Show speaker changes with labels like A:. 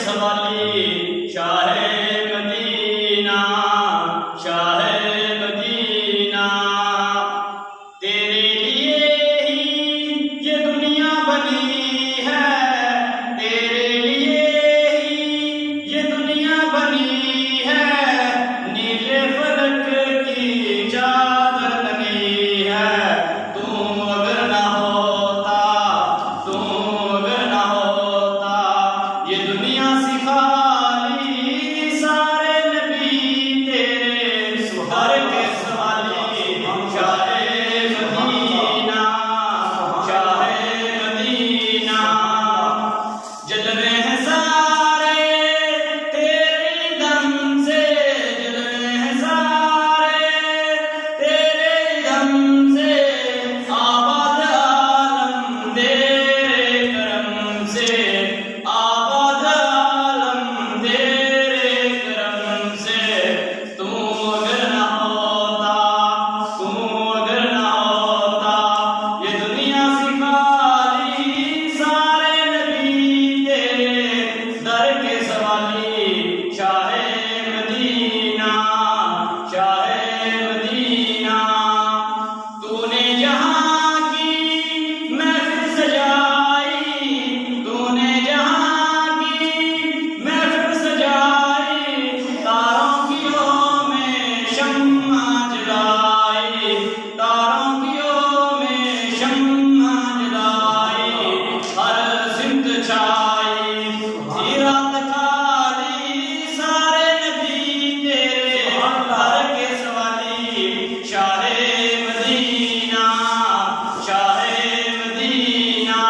A: सवाली Shah Medina, Shah Medina. तेरे लिए ही ये दुनिया बनी है, तेरे लिए ही ये दुनिया बनी है। नीले फलक की चादर तनी है। तुम अगर ना होता, तुम अगर ना होता, ये दुनिया सिखाली सारे नबी तेरे सुहर के सवाली। Shah Medina, Shah Medina. जलवे हैं सारे तेरे दम से, जलवे हैं सारे तेरे दम से। आबाद आलम तेरे करम से, आबाद आलम तेरे करम से। तुम अगर ना होता, तुम अगर ना होता, ये दुनिया सिखाली सारे नबी तेरे दर के सवाली। Shah Medina, Shah Medina. तूने जहां की महफिल सजाई, तूने जहां की महफिल सजाई। तारों की ओं में शम्मा जलाई, तारों की ओं में शम्मा जलाई। हर सिमत छाई थी रात खाली सारे नबी तेरे दर के सवाली। Shah Medina, Shah Medina.